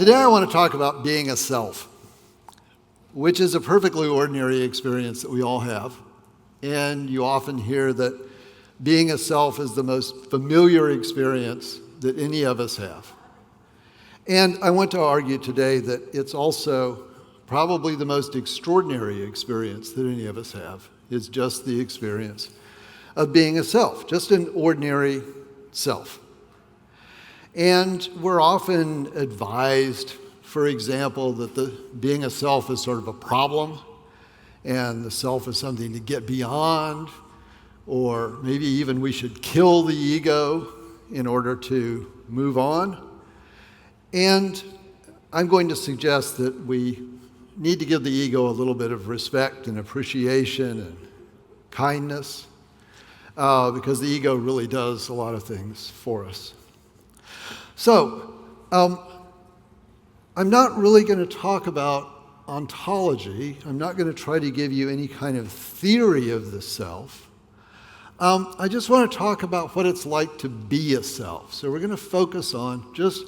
Today I want to talk about being a self, which is a perfectly ordinary experience that we all have. And you often hear that being a self is the most familiar experience that any of us have. And I want to argue today that it's also probably the most extraordinary experience that any of us have, is just the experience of being a self, just an ordinary self. And we're often advised, for example, that being a self is sort of a problem, and the self is something to get beyond, or maybe even we should kill the ego in order to move on. And I'm going to suggest that we need to give the ego a little bit of respect and appreciation and kindness, because the ego really does a lot of things for us. So, I'm not really going to talk about ontology. I'm not going to try to give you any kind of theory of the self. I just want to talk about what it's like to be a self. So we're going to focus on just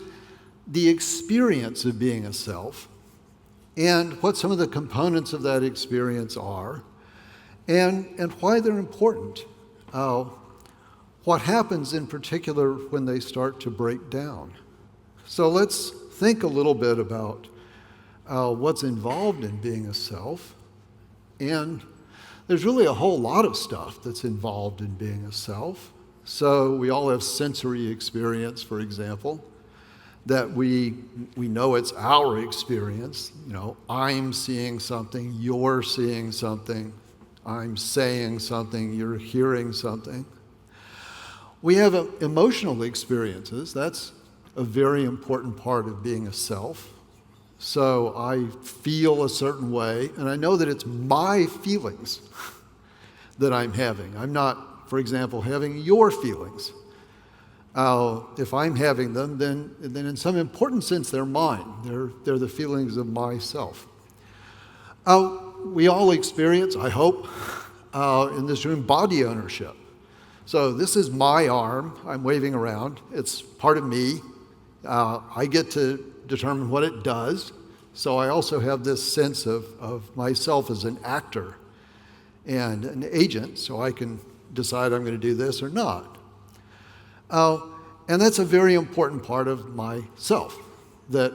the experience of being a self and what some of the components of that experience are and why they're important. What happens in particular when they start to break down. So let's think a little bit about what's involved in being a self. And there's really a whole lot of stuff that's involved in being a self. So we all have sensory experience, for example, that we know it's our experience. You know, I'm seeing something, you're seeing something, I'm saying something, you're hearing something. We have emotional experiences. That's a very important part of being a self. So I feel a certain way, and I know that it's my feelings that I'm having. I'm not, for example, having your feelings. If I'm having them, then in some important sense they're mine. They're the feelings of myself. We all experience, I hope, in this room, body ownership. So this is my arm I'm waving around. It's part of me. I get to determine what it does. So I also have this sense of myself as an actor and an agent, so I can decide I'm going to do this or not. And that's a very important part of myself, that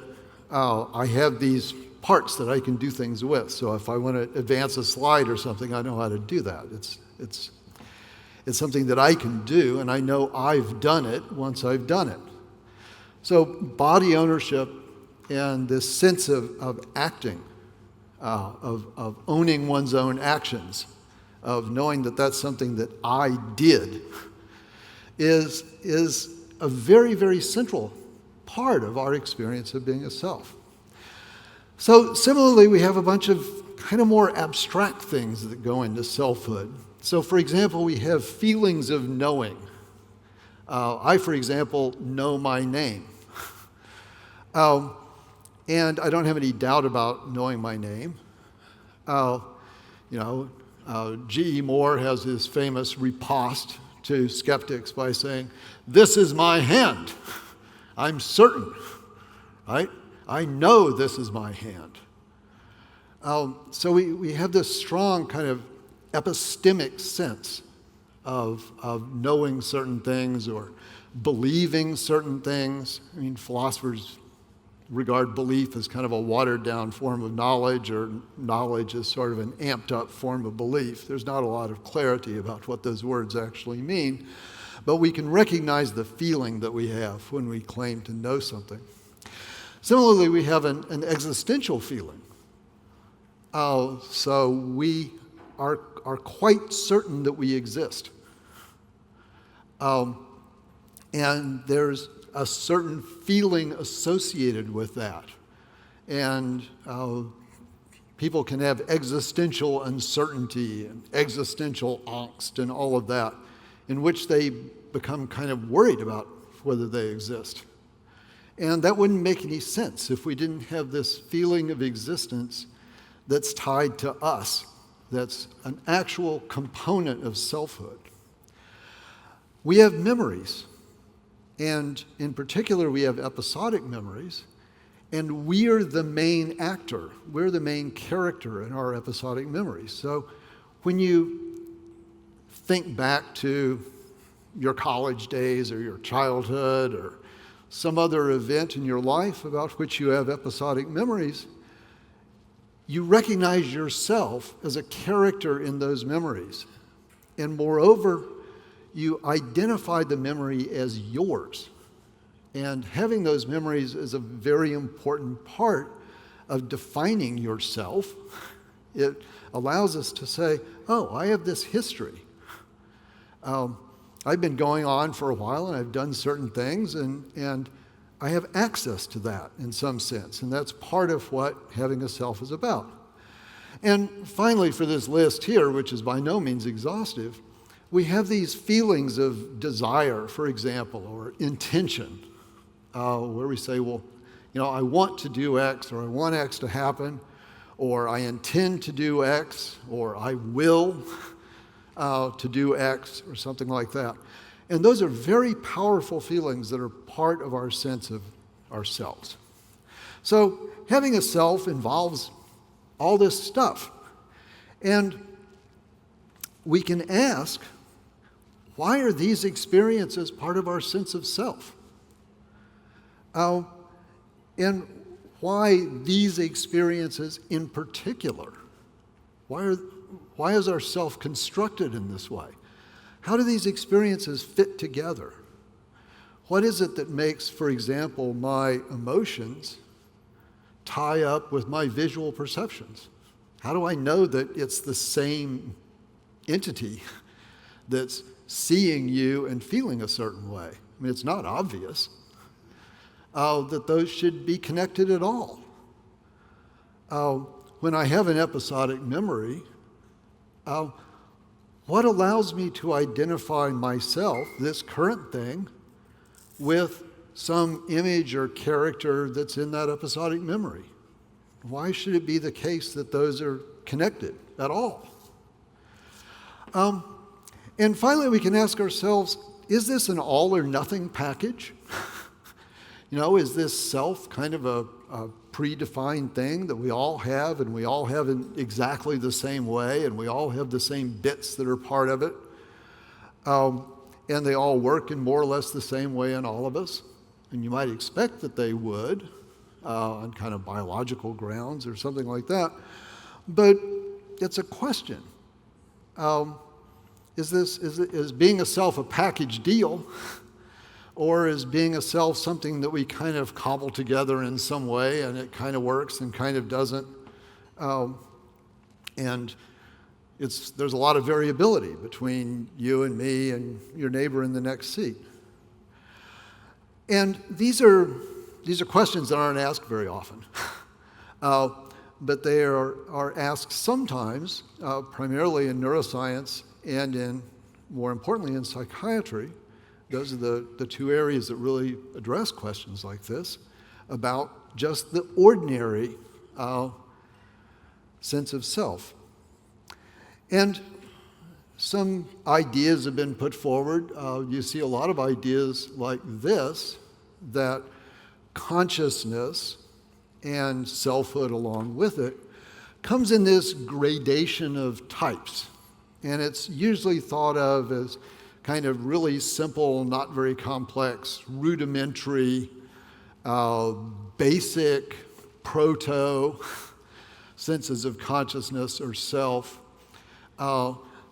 I have these parts that I can do things with. So if I want to advance a slide or something, I know how to do that. It's something that I can do, and I know I've done it once I've done it. So body ownership and this sense of acting, of owning one's own actions, of knowing that that's something that I did, is a very, very central part of our experience of being a self. So similarly, we have a bunch of kind of more abstract things that go into selfhood. So for example, we have feelings of knowing. I, for example, know my name. And I don't have any doubt about knowing my name. G.E. Moore has his famous riposte to skeptics by saying, "This is my hand. I'm certain, right? I know this is my hand." So we have this strong kind of epistemic sense of knowing certain things or believing certain things. I mean, philosophers regard belief as kind of a watered-down form of knowledge, or knowledge as sort of an amped-up form of belief. There's not a lot of clarity about what those words actually mean, but we can recognize the feeling that we have when we claim to know something. Similarly, we have an existential feeling. So we are quite certain that we exist. And there's a certain feeling associated with that. And people can have existential uncertainty and existential angst and all of that, in which they become kind of worried about whether they exist. And that wouldn't make any sense if we didn't have this feeling of existence that's tied to us, that's an actual component of selfhood. We have memories, and in particular, we have episodic memories, And we're the main actor. We're the main character in our episodic memories. So when you think back to your college days or your childhood or some other event in your life about which you have episodic memories, you recognize yourself as a character in those memories. And moreover, you identify the memory as yours. And having those memories is a very important part of defining yourself. It allows us to say, oh, I have this history. I've been going on for a while and I've done certain things and I have access to that in some sense. And that's part of what having a self is about. And finally, for this list here, which is by no means exhaustive, we have these feelings of desire, for example, or intention, where we say, well, I want to do X, or I want X to happen, or I intend to do X, or I will to do X, or something like that. And those are very powerful feelings that are part of our sense of ourselves. So having a self involves all this stuff. And we can ask, why are these experiences part of our sense of self? And why these experiences in particular? Why is our self constructed in this way? How do these experiences fit together? What is it that makes, for example, my emotions tie up with my visual perceptions? How do I know that it's the same entity that's seeing you and feeling a certain way? I mean, it's not obvious that those should be connected at all. When I have an episodic memory, what allows me to identify myself, this current thing, with some image or character that's in that episodic memory? Why should it be the case that those are connected at all? And finally, we can ask ourselves, is this an all or nothing package? Is this self kind of a predefined thing that we all have, and we all have in exactly the same way, and we all have the same bits that are part of it, and they all work in more or less the same way in all of us? And you might expect that they would, on kind of biological grounds or something like that. But it's a question. Is being a self a package deal? Or is being a self something that we kind of cobble together in some way, and it kind of works and kind of doesn't? And there's a lot of variability between you and me and your neighbor in the next seat. And these are questions that aren't asked very often, but they are asked sometimes, primarily in neuroscience and more importantly in psychiatry. Those are the two areas that really address questions like this about just the ordinary sense of self. And some ideas have been put forward. You see a lot of ideas like this, that consciousness and selfhood along with it comes in this gradation of types. And it's usually thought of as kind of really simple, not very complex, rudimentary, basic, proto senses of consciousness or self,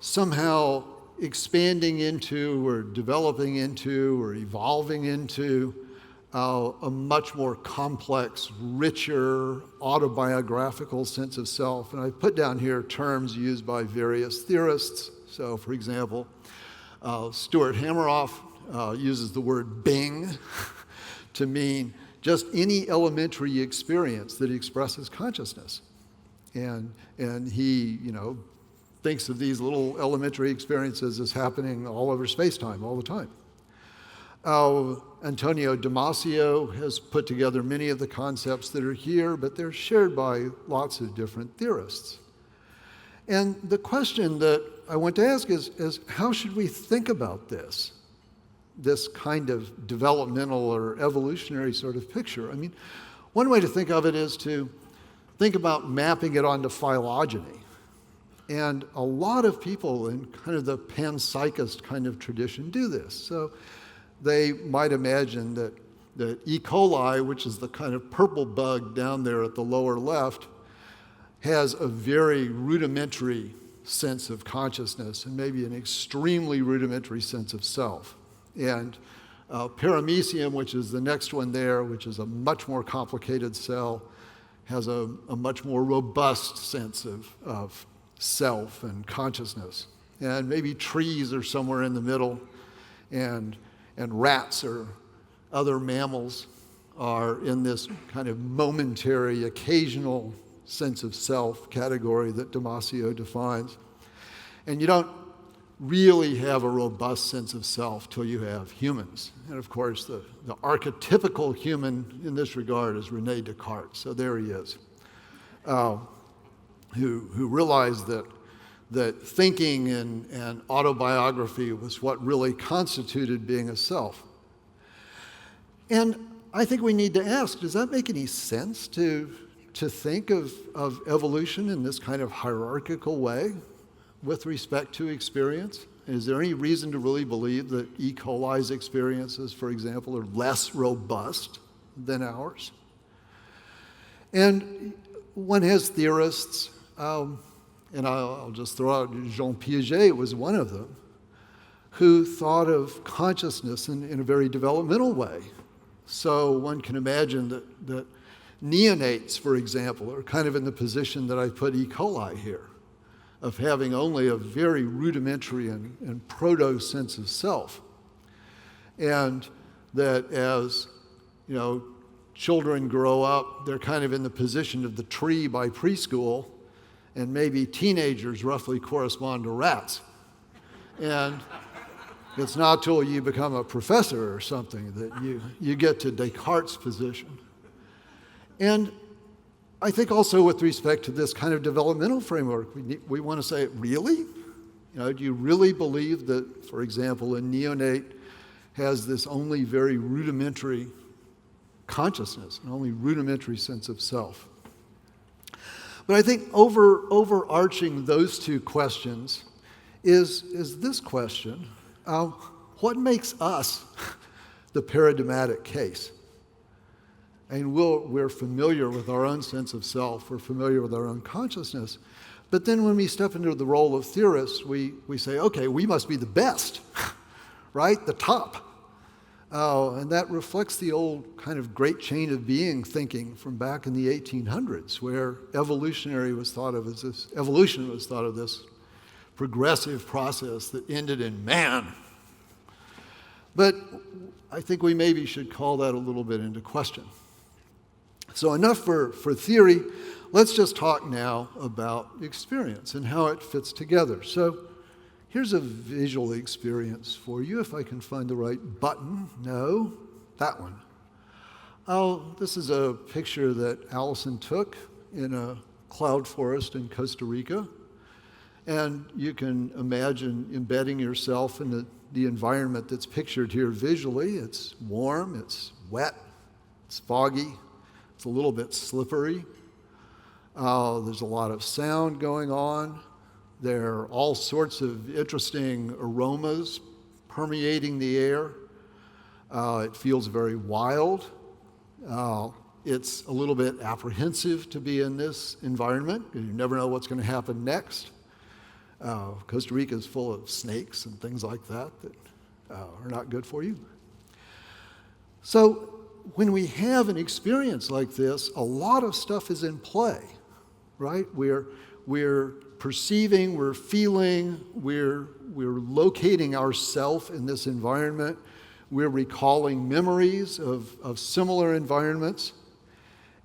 somehow expanding into or developing into or evolving into a much more complex, richer, autobiographical sense of self. And I put down here terms used by various theorists. So, for example, Stuart Hameroff uses the word Bing to mean just any elementary experience that expresses consciousness. And he, thinks of these little elementary experiences as happening all over space-time all the time. Antonio Damasio has put together many of the concepts that are here, but they're shared by lots of different theorists. And the question that I want to ask is how should we think about this kind of developmental or evolutionary sort of picture? I mean, One way to think of it is to think about mapping it onto phylogeny. And a lot of people in kind of the panpsychist kind of tradition do this. So they might imagine that E. coli, which is the kind of purple bug down there at the lower left, has a very rudimentary sense of consciousness and maybe an extremely rudimentary sense of self. And paramecium, which is the next one there, which is a much more complicated cell, has a much more robust sense of self and consciousness. And maybe trees are somewhere in the middle, and rats or other mammals are in this kind of momentary, occasional sense of self category that Damasio defines. And you don't really have a robust sense of self till you have humans. And of course, the archetypical human in this regard is René Descartes. So there he is, who realized that thinking and autobiography was what really constituted being a self. And I think we need to ask, does that make any sense to think of evolution in this kind of hierarchical way with respect to experience? Is there any reason to really believe that E. coli's experiences, for example, are less robust than ours? And one has theorists, and I'll just throw out Jean Piaget was one of them, who thought of consciousness in a very developmental way. So one can imagine that neonates, for example, are kind of in the position that I put E. coli here, of having only a very rudimentary and proto sense of self. And that as, children grow up, they're kind of in the position of the tree by preschool, and maybe teenagers roughly correspond to rats. And it's not till you become a professor or something that you get to Descartes' position. And I think also with respect to this kind of developmental framework, we want to say, really? Do you really believe that, for example, a neonate has this only very rudimentary consciousness, an only rudimentary sense of self? But I think overarching those two questions is this question. What makes us the paradigmatic case? And we're familiar with our own sense of self, we're familiar with our own consciousness, but then when we step into the role of theorists, we say, okay, we must be the best, right? The top. And that reflects the old kind of great chain of being thinking from back in the 1800s, where evolution was thought of this progressive process that ended in man. But I think we maybe should call that a little bit into question. So enough for theory. Let's just talk now about experience and how it fits together. So here's a visual experience for you, if I can find the right button. No, that one. This is a picture that Alison took in a cloud forest in Costa Rica. And you can imagine embedding yourself in the environment that's pictured here visually. It's warm, it's wet, it's foggy, it's a little bit slippery. There's a lot of sound going on. There are all sorts of interesting aromas permeating the air. It feels very wild. It's a little bit apprehensive to be in this environment. You never know what's going to happen next. Costa Rica is full of snakes and things like that are not good for you. So when we have an experience like this, a lot of stuff is in play, right? We're perceiving, we're feeling, we're locating ourselves in this environment. We're recalling memories of similar environments.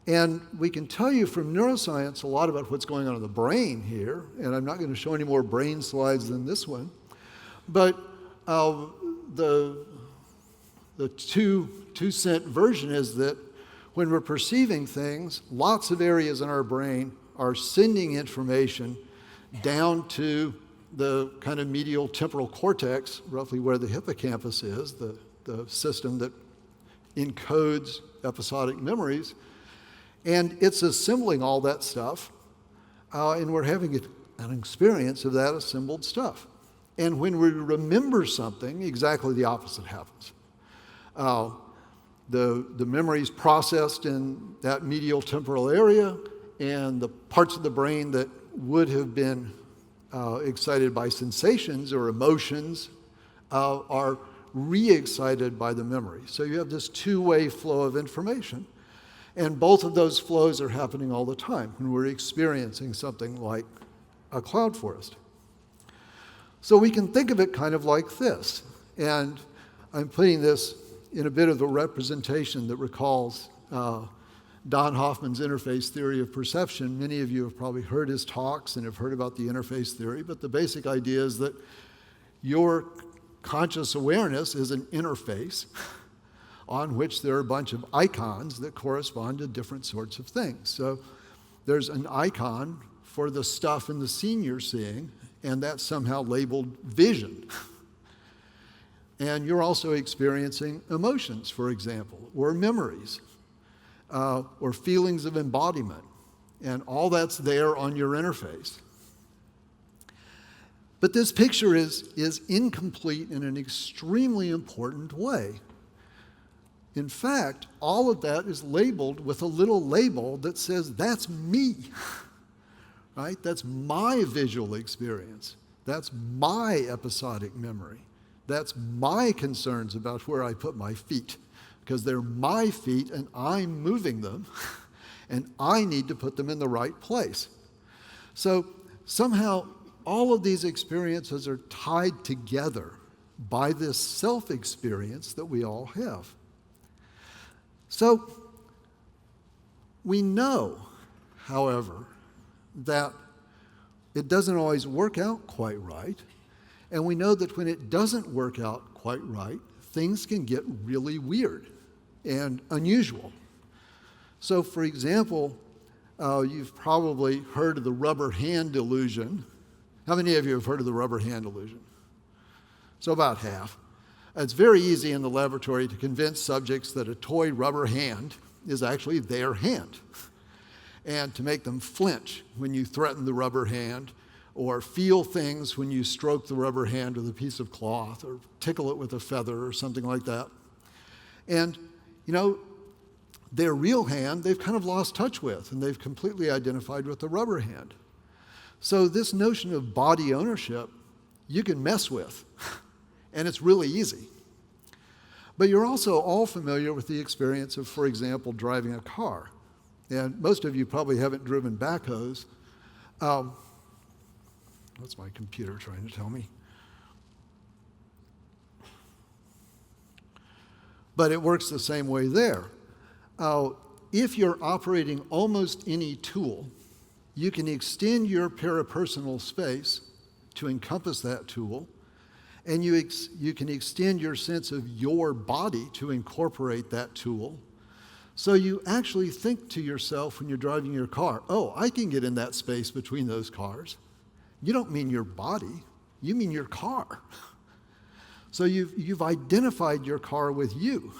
And we can tell you from neuroscience a lot about what's going on in the brain here, and I'm not going to show any more brain slides than this one, but the 2-cent version is that when we're perceiving things, lots of areas in our brain are sending information down to the kind of medial temporal cortex, roughly where the hippocampus is, the system that encodes episodic memories. And it's assembling all that stuff, and we're having an experience of that assembled stuff. And when we remember something, exactly the opposite happens. The memory is processed in that medial temporal area, and the parts of the brain that would have been excited by sensations or emotions are re-excited by the memory. So you have this two-way flow of information, and both of those flows are happening all the time when we're experiencing something like a cloud forest. So we can think of it kind of like this, and I'm putting this in a bit of a representation that recalls Don Hoffman's interface theory of perception. Many of you have probably heard his talks and have heard about the interface theory, but the basic idea is that your conscious awareness is an interface on which there are a bunch of icons that correspond to different sorts of things. So there's an icon for the stuff in the scene you're seeing, and that's somehow labeled vision. And you're also experiencing emotions, for example, or memories, or feelings of embodiment. And all that's there on your interface. But this picture is incomplete in an extremely important way. In fact, all of that is labeled with a little label that says, that's me, right? That's my visual experience. That's my episodic memory. That's my concerns about where I put my feet, because they're my feet and I'm moving them, and I need to put them in the right place. So somehow all of these experiences are tied together by this self-experience that we all have. So we know, however, that it doesn't always work out quite right, and we know that when it doesn't work out quite right, things can get really weird and unusual. So, for example, you've probably heard of the rubber hand illusion. How many of you have heard of the rubber hand illusion? So about half. It's very easy in the laboratory to convince subjects that a toy rubber hand is actually their hand, and to make them flinch when you threaten the rubber hand, or feel things when you stroke the rubber hand with a piece of cloth, or tickle it with a feather or something like that. And, you know, their real hand they've kind of lost touch with, and they've completely identified with the rubber hand. So this notion of body ownership, you can mess with, and it's really easy. But you're also all familiar with the experience of, for example, driving a car. And most of you probably haven't driven backhoes. What's my computer trying to tell me? But it works the same way there. If you're operating almost any tool, you can extend your parapersonal space to encompass that tool, and you can extend your sense of your body to incorporate that tool. So you actually think to yourself when you're driving your car, oh, I can get in that space between those cars. You don't mean your body, you mean your car. So you've identified your car with you.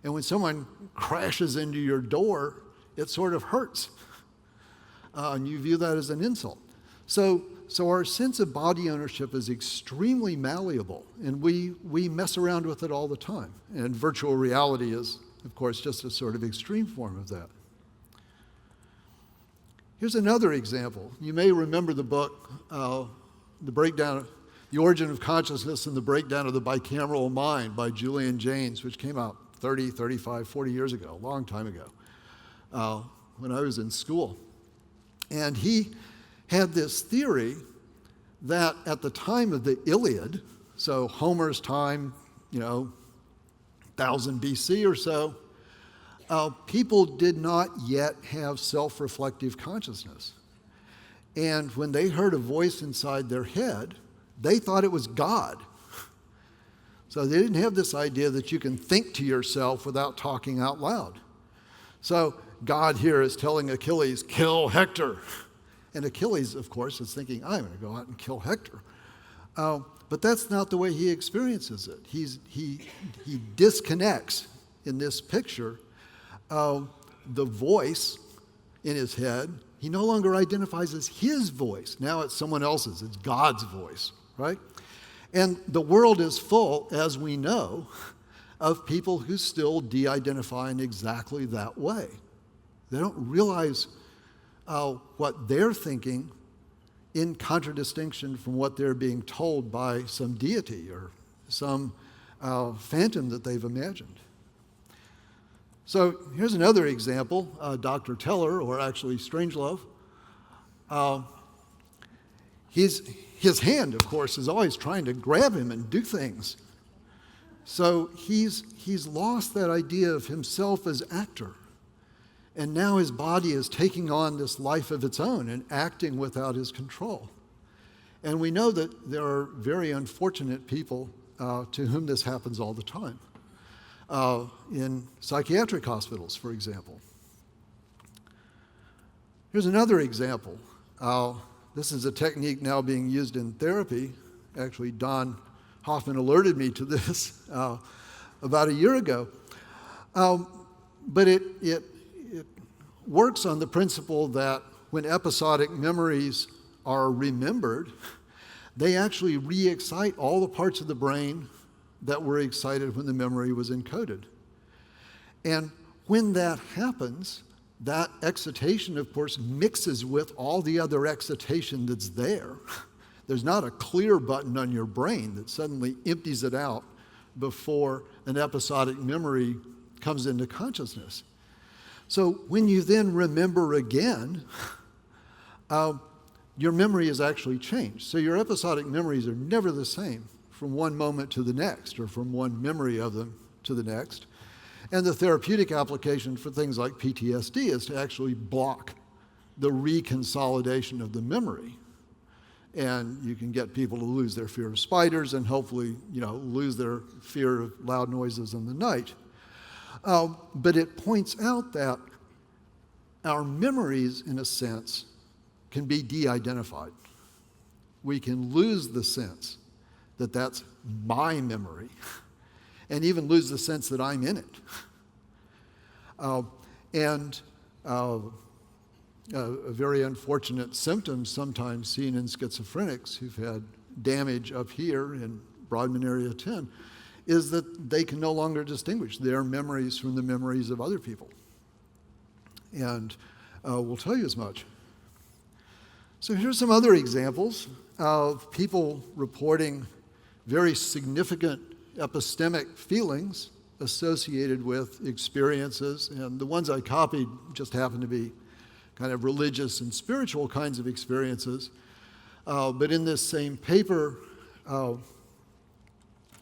And when someone crashes into your door, it sort of hurts. And you view that as an insult. So our sense of body ownership is extremely malleable, and we mess around with it all the time. And virtual reality is, of course, just a sort of extreme form of that. Here's another example. You may remember the book, The Origin of Consciousness and the Breakdown of the Bicameral Mind by Julian Jaynes, which came out 30, 35, 40 years ago, a long time ago, when I was in school. And he had this theory that at the time of the Iliad, so Homer's time, 1000 BC or so, people did not yet have self-reflective consciousness. And when they heard a voice inside their head, they thought it was God. So they didn't have this idea that you can think to yourself without talking out loud. So God here is telling Achilles, kill Hector. And Achilles, of course, is thinking, I'm going to go out and kill Hector. But that's not the way he experiences it. He disconnects in this picture the voice in his head, he no longer identifies as his voice. Now it's someone else's. It's God's voice, right? And the world is full, as we know, of people who still de-identify in exactly that way. They don't realize what they're thinking in contradistinction from what they're being told by some deity or some phantom that they've imagined. So here's another example, Dr. Teller, or actually Strangelove. His hand, of course, is always trying to grab him and do things. So he's lost that idea of himself as actor. And now his body is taking on this life of its own and acting without his control. And we know that there are very unfortunate people to whom this happens all the time. In psychiatric hospitals, for example. Here's another example. This is a technique now being used in therapy. Actually, Don Hoffman alerted me to this about a year ago. But it works on the principle that when episodic memories are remembered, they actually re-excite all the parts of the brain that were excited when the memory was encoded. And when that happens, that excitation, of course, mixes with all the other excitation that's there. There's not a clear button on your brain that suddenly empties it out before an episodic memory comes into consciousness. So when you then remember again, your memory is actually changed. So your episodic memories are never the same from one moment to the next, or from one memory of them to the next. And the therapeutic application for things like PTSD is to actually block the reconsolidation of the memory. And you can get people to lose their fear of spiders and hopefully, lose their fear of loud noises in the night. But it points out that our memories, in a sense, can be de-identified. We can lose the sense that that's my memory, and even lose the sense that I'm in it. A very unfortunate symptom sometimes seen in schizophrenics who've had damage up here in Brodmann area 10 is that they can no longer distinguish their memories from the memories of other people. And we'll tell you as much. So here's some other examples of people reporting very significant epistemic feelings associated with experiences. And the ones I copied just happen to be kind of religious and spiritual kinds of experiences. But in this same paper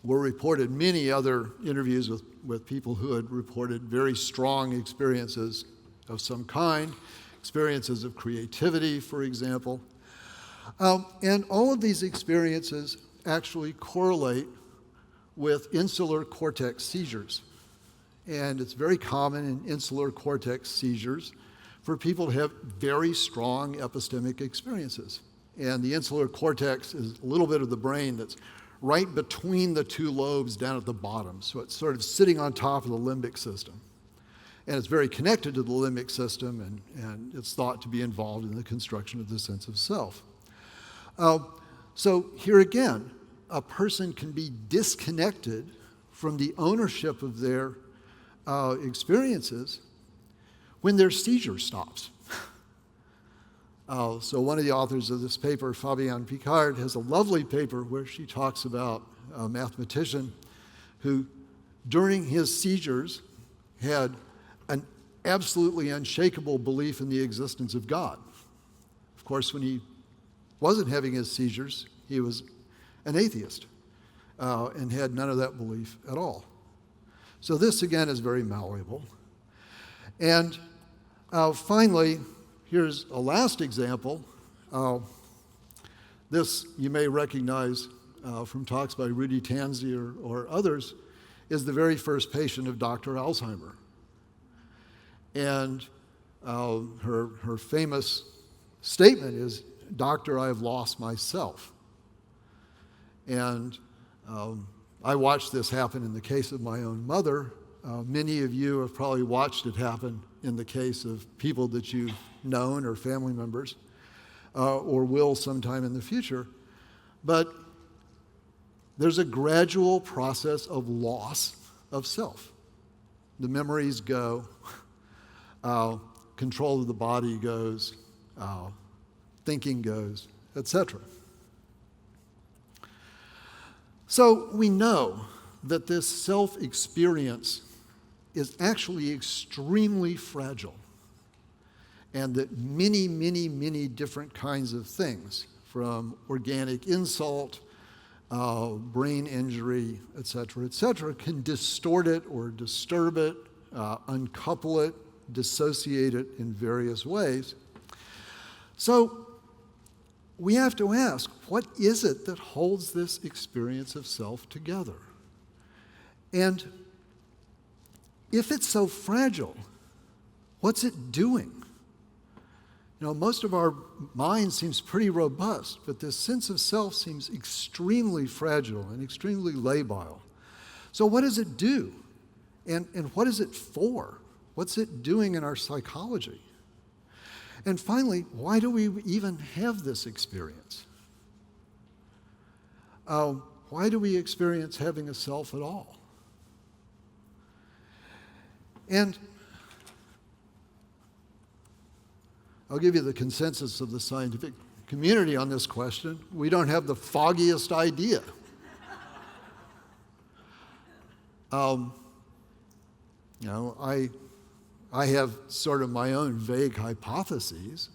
were reported many other interviews with people who had reported very strong experiences of some kind, experiences of creativity, for example. And all of these experiences actually correlate with insular cortex seizures. And it's very common in insular cortex seizures for people to have very strong epistemic experiences. And the insular cortex is a little bit of the brain that's right between the two lobes down at the bottom. So it's sort of sitting on top of the limbic system. And it's very connected to the limbic system, and it's thought to be involved in the construction of the sense of self. So here again, a person can be disconnected from the ownership of their experiences when their seizure stops. So one of the authors of this paper, Fabienne Picard, has a lovely paper where she talks about a mathematician who, during his seizures, had an absolutely unshakable belief in the existence of God. Of course, when he wasn't having his seizures, he was an atheist and had none of that belief at all. So this, again, is very malleable. And finally, here's a last example. This you may recognize from talks by Rudy Tanzi or others, is the very first patient of Dr. Alzheimer. And her famous statement is, "Doctor, I have lost myself." And I watched this happen in the case of my own mother. Many of you have probably watched it happen in the case of people that you've known or family members, or will sometime in the future. But there's a gradual process of loss of self. The memories go, control of the body goes, thinking goes, etc. So we know that this self-experience is actually extremely fragile, and that many, many, many different kinds of things, from organic insult, brain injury, et cetera, can distort it or disturb it, uncouple it, dissociate it in various ways. So we have to ask, what is it that holds this experience of self together? And if it's so fragile, what's it doing? You know, most of our mind seems pretty robust, but this sense of self seems extremely fragile and extremely labile. So what does it do? And what is it for? What's it doing in our psychology? And finally, why do we even have this experience? Why do we experience having a self at all? And I'll give you the consensus of the scientific community on this question. We don't have the foggiest idea. I have sort of my own vague hypotheses,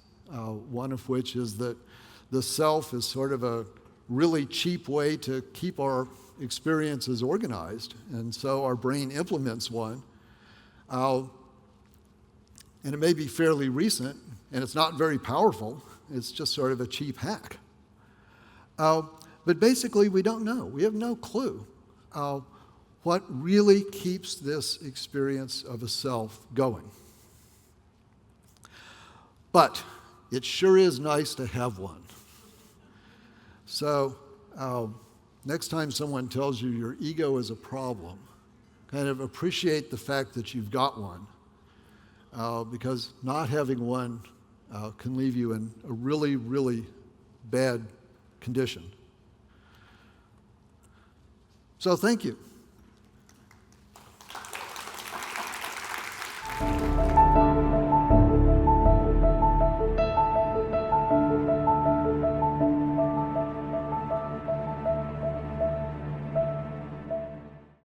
one of which is that the self is sort of a really cheap way to keep our experiences organized, and so our brain implements one. And it may be fairly recent, and it's not very powerful. It's just sort of a cheap hack. But basically, we don't know. We have no clue what really keeps this experience of a self going. But it sure is nice to have one. So next time someone tells you your ego is a problem, kind of appreciate the fact that you've got one, because not having one can leave you in a really, really bad condition. So thank you.